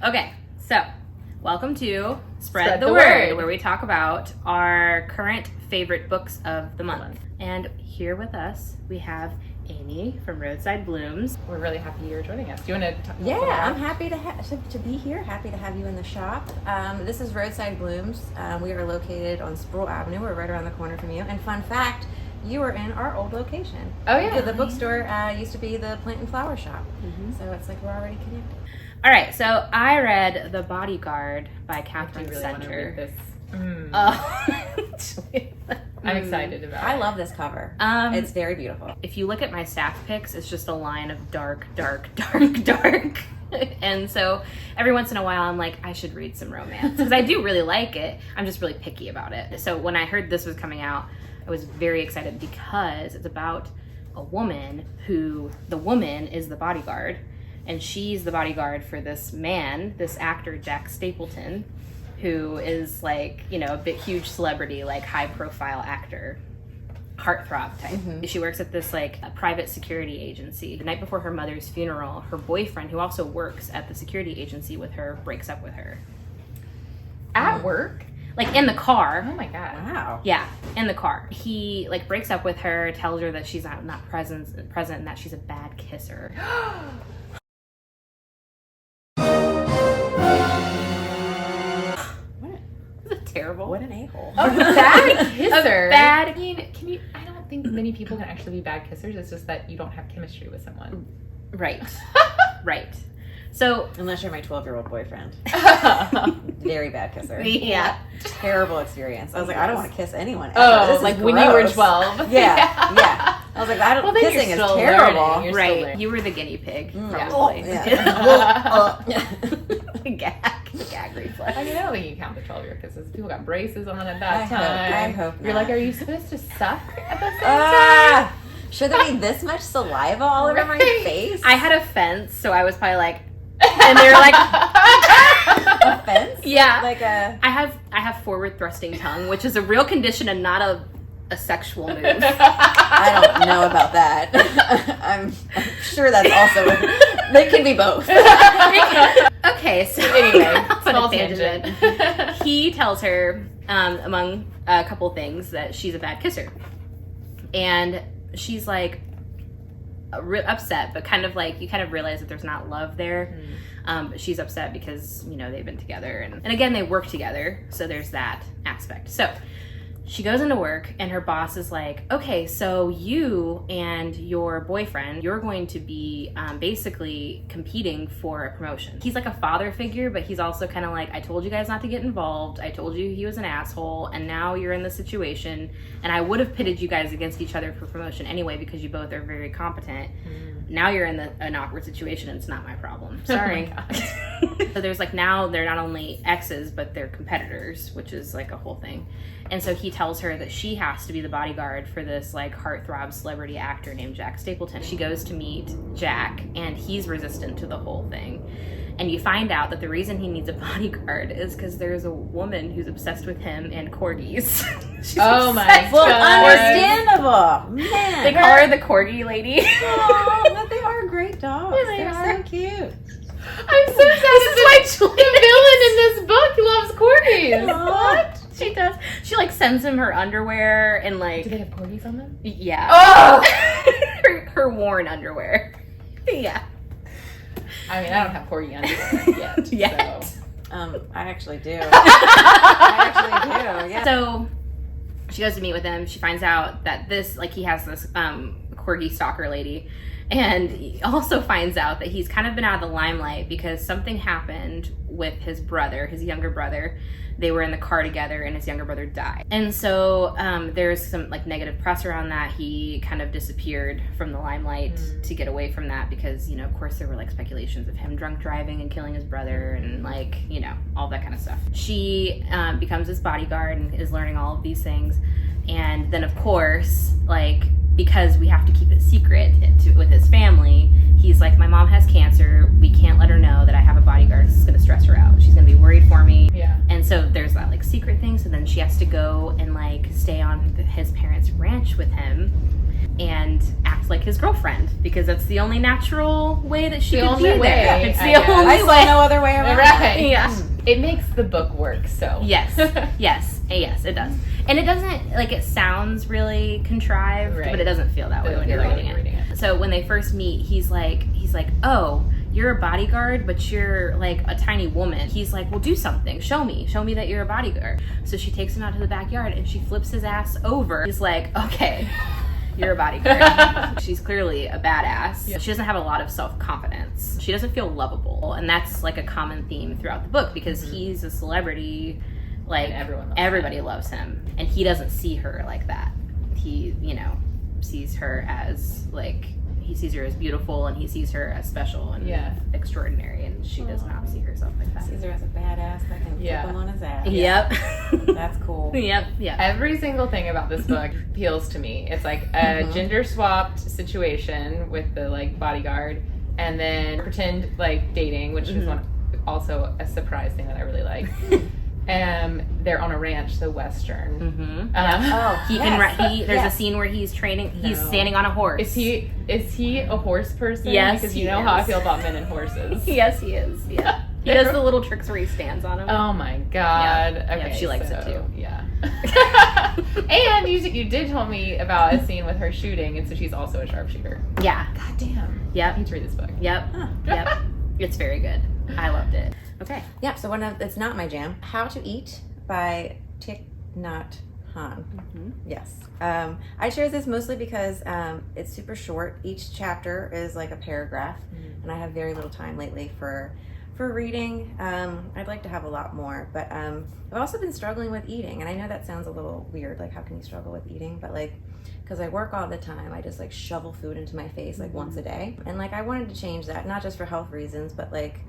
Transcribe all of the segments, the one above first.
Okay, so welcome to Spread the Word, where we talk about our current favorite books of the month. And here with us, we have Amy from Roadside Blooms. We're really happy you're joining us. Do you want to talk Yeah, I'm happy to be here. Happy to have you in the shop. This is Roadside Blooms. We are located on Sproul Avenue. We're right around the corner from you. And fun fact, you were in our old location. Oh, yeah. The bookstore used to be the Plant and Flower Shop. Mm-hmm. So it's like we're already connected. All right, so I read The Bodyguard by Katherine. Really want to read this. I'm excited about it. I love this cover. It's very beautiful. If you look at my staff picks, it's just a line of dark, dark, dark, dark. And so every once in a while, I'm like, I should read some romance. Because I do really like it. I'm just really picky about it. So when I heard this was coming out, I was very excited because it's about a woman who, the woman is the bodyguard. And she's the bodyguard for this man, this actor, Jack Stapleton, who is like, you know, a big, huge celebrity, like high profile actor, heartthrob type. Mm-hmm. She works at this like a private security agency. The night before her mother's funeral, her boyfriend, who also works at the security agency with her, breaks up with her. At work? Like in the car. Oh my God. Wow. Yeah, in the car. He like breaks up with her, tells her that she's not present and that she's a bad kisser. Terrible. What an a-hole. A bad kisser. I mean, I don't think many people can actually be bad kissers. It's just that you don't have chemistry with someone. Right. Right. So unless you're my 12-year-old boyfriend. Very bad kisser. Yeah. Terrible experience. I was like, I don't want to kiss anyone ever. Oh, like when you were 12. Yeah. I was like, kissing is terrible. Right. You were the guinea pig, probably. Gag reflex. I mean, I don't think you count the 12-year kisses. People got braces on at that time. I hope not. You're like, are you supposed to suck at the same time? Should there be this much saliva all over my face? I had a fence, so I was probably like, and they were like, a fence? Yeah. Like a. I have forward thrusting tongue, which is a real condition and not a sexual move. I don't know about that. I'm sure that's also. They can be both. Okay, so anyway, small tangent. He tells her, among a couple things, that she's a bad kisser, and she's like upset, but kind of like you kind of realize that there's not love there. But she's upset because they've been together, and again they work together, so there's that aspect. So she goes into work and her boss is like, okay, so you and your boyfriend, you're going to be basically competing for a promotion. He's like a father figure, but he's also kind of like, I told you guys not to get involved. I told you he was an asshole, and now you're in this situation, and I would have pitted you guys against each other for promotion anyway because you both are very competent. Now you're in an awkward situation and it's not my problem. Sorry. Oh my so there's like, now they're not only exes, but they're competitors, which is like a whole thing. And so he tells her that she has to be the bodyguard for this like heartthrob celebrity actor named Jack Stapleton. She goes to meet Jack and he's resistant to the whole thing. And you find out that the reason he needs a bodyguard is because there's a woman who's obsessed with him and corgis. Oh my God. Well, understandable. Man. They call her the corgi lady. Oh, but they are great dogs. Yeah, they They're are. so cute. I'm so sad. The villain in this book loves corgis. What? She does. She like sends him her underwear and like. Do they have corgis on them? Yeah. Oh! her worn underwear. Yeah. I mean, I don't have corgi underwear yet. So. I actually do. Yeah. So she goes to meet with him. She finds out that he has this corgi stalker lady. And he also finds out that he's kind of been out of the limelight because something happened with his brother, his younger brother. They were in the car together and his younger brother died. And so there's some like negative press around that. He kind of disappeared from the limelight to get away from that because, of course there were like speculations of him drunk driving and killing his brother and like, all that kind of stuff. She becomes his bodyguard and is learning all of these things. And then of course, like, because we have to keep it secret with his family, he's like, my mom has cancer. We can't let her know that I have a bodyguard. This is going to stress her out. She's going to be worried for me. Yeah. And so there's that like secret thing. So then she has to go and like stay on his parents' ranch with him and act like his girlfriend, because that's the only natural way that she could be there. It's the only I saw no other way around. Right. Yeah. It makes the book work, so. Yes, it does. And it doesn't, like, it sounds really contrived, but it doesn't feel that way when you're reading it. So when they first meet, he's like, oh, you're a bodyguard, but you're like a tiny woman. He's like, well, do something. Show me that you're a bodyguard. So she takes him out to the backyard and she flips his ass over. He's like, okay, you're a bodyguard. She's clearly a badass. Yeah. She doesn't have a lot of self-confidence. She doesn't feel lovable. And that's like a common theme throughout the book, because he's a celebrity. Like, everybody loves him. And he doesn't see her like that. He, sees her as, like, he sees her as beautiful, and he sees her as special and extraordinary, and she does not see herself like that. Sees her as a badass that can flip him on his ass. Yep. That's cool. Yep. Every single thing about this book appeals to me. It's like a gender-swapped situation with the, like, bodyguard, and then pretend, like, dating, which is also a surprise thing that I really like. They're on a ranch, so Western. There's a scene where he's training. He's standing on a horse. Is he a horse person? Yes, because you know how I feel about men and horses. Yes, he is. Yeah, he does the little tricks where he stands on them. Oh my god! Yeah. Okay, she likes it too. Yeah. And you did tell me about a scene with her shooting, and so she's also a sharpshooter. Yeah. God damn. Yep. I need to read this book. Yep. Yep. It's very good. I loved it. Okay. Yep. So it's not my jam. How to Eat by Thich, Nhat, Hanh. Yes. I chose this mostly because it's super short. Each chapter is like a paragraph, and I have very little time lately for reading. I'd like to have a lot more, but I've also been struggling with eating, and I know that sounds a little weird, like how can you struggle with eating, but like, because I work all the time, I just like shovel food into my face like once a day, and like I wanted to change that, not just for health reasons, but like,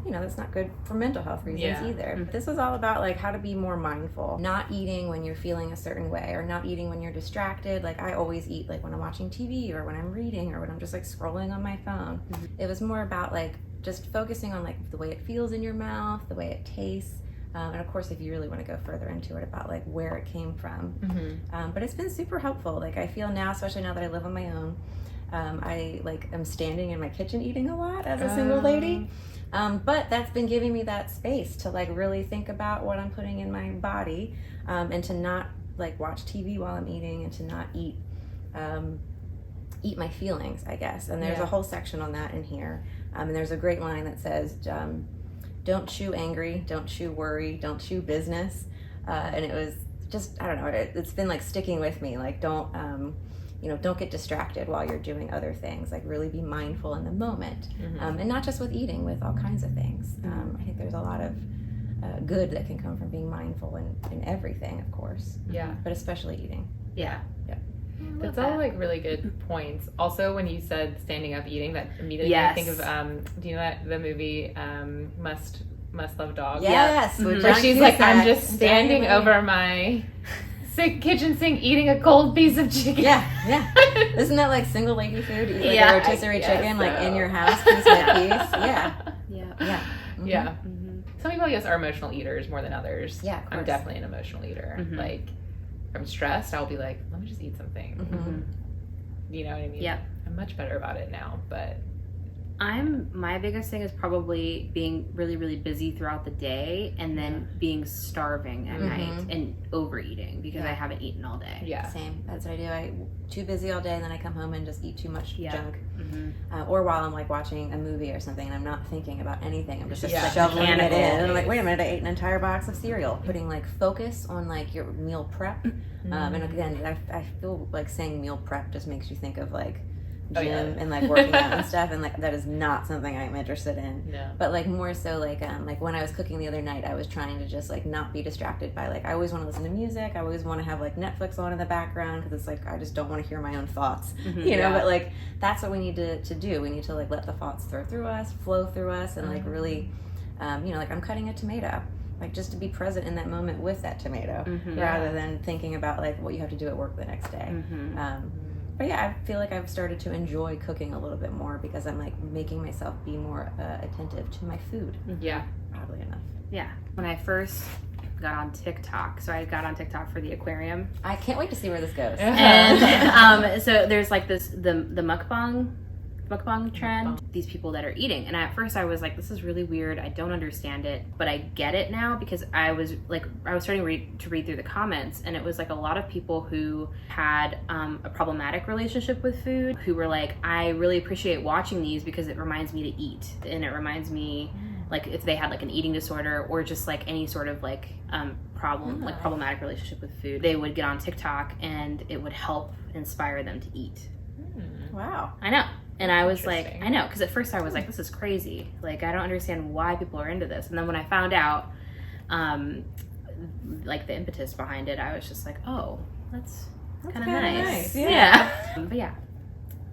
that's not good for mental health reasons either. This is all about like how to be more mindful, not eating when you're feeling a certain way, or not eating when you're distracted. Like I always eat like when I'm watching TV, or when I'm reading, or when I'm just like scrolling on my phone. It was more about like just focusing on like the way it feels in your mouth, the way it tastes, and of course if you really want to go further into it, about like where it came from. But it's been super helpful. Like I feel now, especially now that I live on my own, I like am standing in my kitchen eating a lot as a single lady. But that's been giving me that space to like really think about what I'm putting in my body, and to not like watch TV while I'm eating, and to not eat my feelings, I guess. And there's a whole section on that in here. And there's a great line that says, don't chew angry, don't chew worry, don't chew business. And it was just, I don't know, it's been like sticking with me. Like don't get distracted while you're doing other things. Like really be mindful in the moment. And not just with eating, with all kinds of things. I think there's a lot of good that can come from being mindful in everything, of course. Yeah. But especially eating. Yeah. That's all like really good points. Also, when you said standing up eating, that immediately made me think of do you know that the movie Must Love Dogs? Yes. Where she's like, I'm just standing over my kitchen sink eating a cold piece of chicken. Yeah. Isn't that like single lady food? Eat like a rotisserie chicken, like in your house, piece by piece. Yeah. Some people, I guess, are emotional eaters more than others. Yeah, I'm definitely an emotional eater. Like, if I'm stressed, I'll be like, let me just eat something. You know what I mean? Yep. I'm much better about it now, but my biggest thing is probably being really, really busy throughout the day, and then being starving at night and overeating because I haven't eaten all day. Yeah. Same. That's what I do. I'm too busy all day, and then I come home and just eat too much junk. Or while I'm like watching a movie or something and I'm not thinking about anything, I'm just like shoveling it in. And I'm like, wait a minute, I ate an entire box of cereal. Putting like focus on like your meal prep. And again, I feel like saying meal prep just makes you think of like gym and like working out and stuff, and like that is not something I'm interested in. No. But like more so like when I was cooking the other night, I was trying to just like not be distracted by like, I always want to listen to music, I always want to have like Netflix on in the background because it's like I just don't want to hear my own thoughts, you know. But like that's what we need to do. We need to like let the thoughts flow through us, and like really like I'm cutting a tomato, like just to be present in that moment with that tomato, rather than thinking about like what you have to do at work the next day. But yeah, I feel like I've started to enjoy cooking a little bit more because I'm like making myself be more attentive to my food. Yeah. Oddly enough. Yeah. When I first got on TikTok. So I got on TikTok for the aquarium. I can't wait to see where this goes. And so there's like the mukbang trend, these people that are eating. And at first I was like, this is really weird. I don't understand it, but I get it now because I was starting to read through the comments, and it was like a lot of people who had a problematic relationship with food, who were like, I really appreciate watching these because it reminds me to eat, and it reminds me like if they had like an eating disorder or just like any sort of like problematic relationship with food, they would get on TikTok and it would help inspire them to eat. Wow. I know. And I was like, I know, because at first I was like, this is crazy. Like, I don't understand why people are into this. And then when I found out, like, the impetus behind it, I was just like, oh, that's kind of nice. Yeah. But yeah,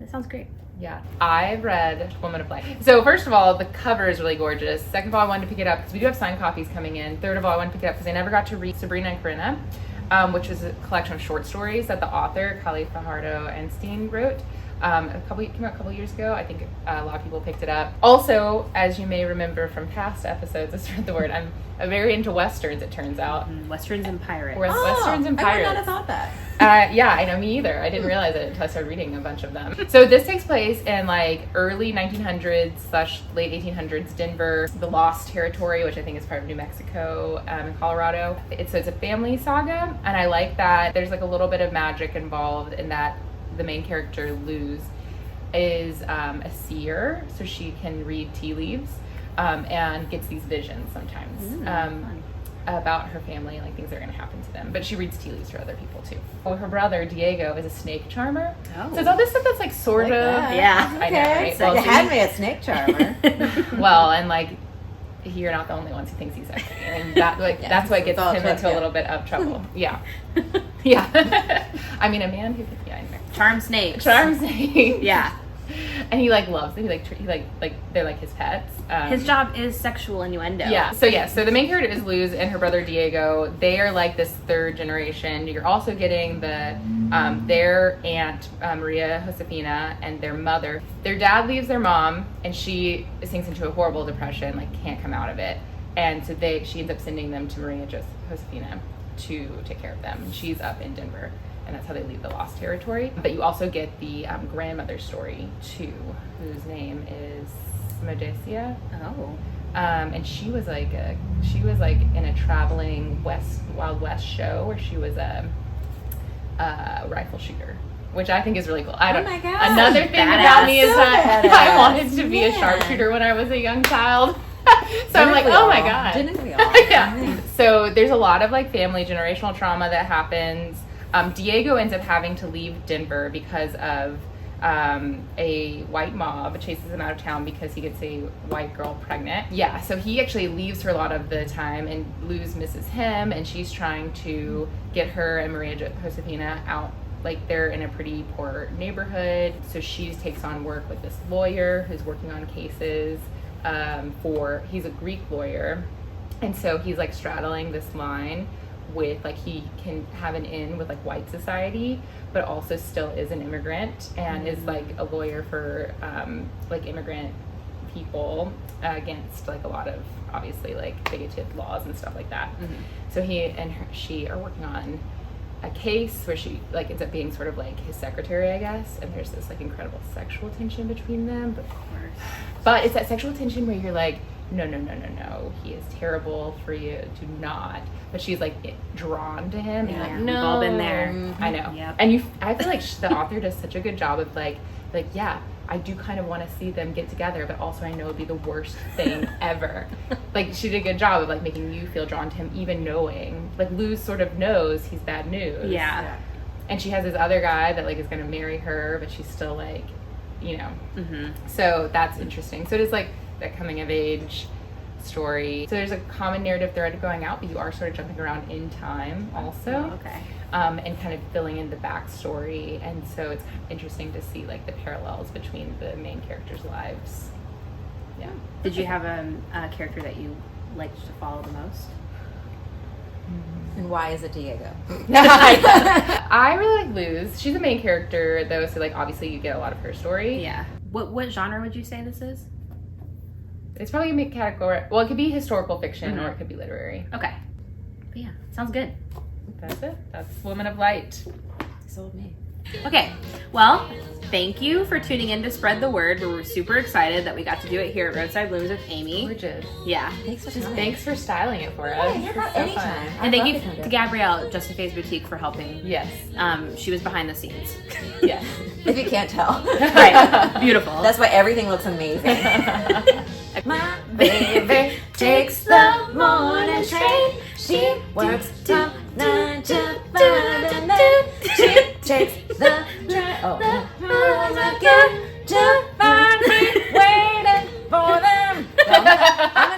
it sounds great. Yeah, I read Woman of Life. So first of all, the cover is really gorgeous. Second of all, I wanted to pick it up because we do have signed copies coming in. Third of all, I wanted to pick it up because I never got to read Sabrina and Corinna, which is a collection of short stories that the author, Fajardo-Anstine, wrote. Came out a couple years ago. I think a lot of people picked it up. Also, as you may remember from past episodes, I started the word. I'm very into westerns. It turns out Westerns and pirates. Westerns and pirates. I would not have thought that. Yeah, I know, me either. I didn't realize it until I started reading a bunch of them. So this takes place in like early 1900s / late 1800s Denver, the Lost Territory, which I think is part of New Mexico and Colorado. It's a family saga, and I like that there's like a little bit of magic involved in that. The main character, Luz, is a seer, so she can read tea leaves and gets these visions sometimes about her family, like things that are going to happen to them. But she reads tea leaves for other people too. Well, her brother, Diego, is a snake charmer. Oh. So it's all this stuff that's like sort of... Yeah. Okay. I know, right? So you had me at snake charmer. Well, and like, you're not the only ones who thinks he's sexy. And that, like, that's what gets him into a little bit of trouble. Yeah. Yeah. I mean, a man who... Yeah, anyway. Charm snakes. Yeah. And he like loves them. He like they're like his pets. His job is sexual innuendo. Yeah. So the main character is Luz and her brother Diego. They are like this third generation. You're also getting the their aunt Maria Josefina and their mother. Their dad leaves their mom, and she sinks into a horrible depression, like can't come out of it. And so she ends up sending them to Maria Josefina to take care of them. She's up in Denver. And that's how they leave the Lost Territory. But you also get the grandmother story too, whose name is Medecia. Oh. And she was like in a traveling Wild West show where she was a rifle shooter, which I think is really cool. Oh my God. Another thing about me is that I wanted to be a sharpshooter when I was a young child. So I'm like, oh my God. Didn't we all? Yeah. So there's a lot of like family generational trauma that happens. Diego ends up having to leave Denver because of a white mob chases him out of town because he gets a white girl pregnant. Yeah, so he actually leaves her a lot of the time, and Luz misses him, and she's trying to get her and Maria Josefina out. Like, they're in a pretty poor neighborhood, so she takes on work with this lawyer who's working on cases he's a Greek lawyer, and so he's like straddling this line with like he can have an in with like white society but also still is an immigrant and is like a lawyer for like immigrant people against like a lot of obviously like bigoted laws and stuff like that. So he and she are working on a case where she like ends up being sort of like his secretary, I guess, and there's this like incredible sexual tension between them, but it's that sexual tension where you're like, no, he is terrible for you, do not. But she's like drawn to him. Yeah, and like, no, we've all been there. I know. Yep. And I feel like the author does such a good job of like yeah, I do kind of want to see them get together, but also I know it'd be the worst thing ever. Like she did a good job of like making you feel drawn to him, even knowing like Luz sort of knows he's bad news. Yeah. And she has this other guy that like is gonna marry her, but she's still like, you know. So that's interesting. So it is like that coming of age story. So there's a common narrative thread going out, but you are sort of jumping around in time also. Okay. And kind of filling in the backstory. And so it's interesting to see like the parallels between the main characters' lives. Yeah. Did you have a character that you liked to follow the most? And why is it Diego? I really like Luz. She's the main character though, so like obviously you get a lot of her story. Yeah. What genre would you say this is? It's probably a category. Well, it could be historical fiction or it could be literary. Okay. But yeah, sounds good. That's it. That's Woman of Light. Sold me. Okay, well, thank you for tuning in to Spread the Word. We're super excited that we got to do it here at Roadside Blooms with Amy. Gorgeous. Yeah. Thanks for coming. Thanks for styling it for us. Yeah, This is so anytime. fun. And thank you to Gabrielle, Just a Face Boutique, for helping. Yes. She was behind the scenes. Yes. If you can't tell. Right. Beautiful. That's why everything looks amazing. My baby takes the morning train. She works from 9 to 5 and then she takes the train. Oh, home again to find me waiting for them. I'm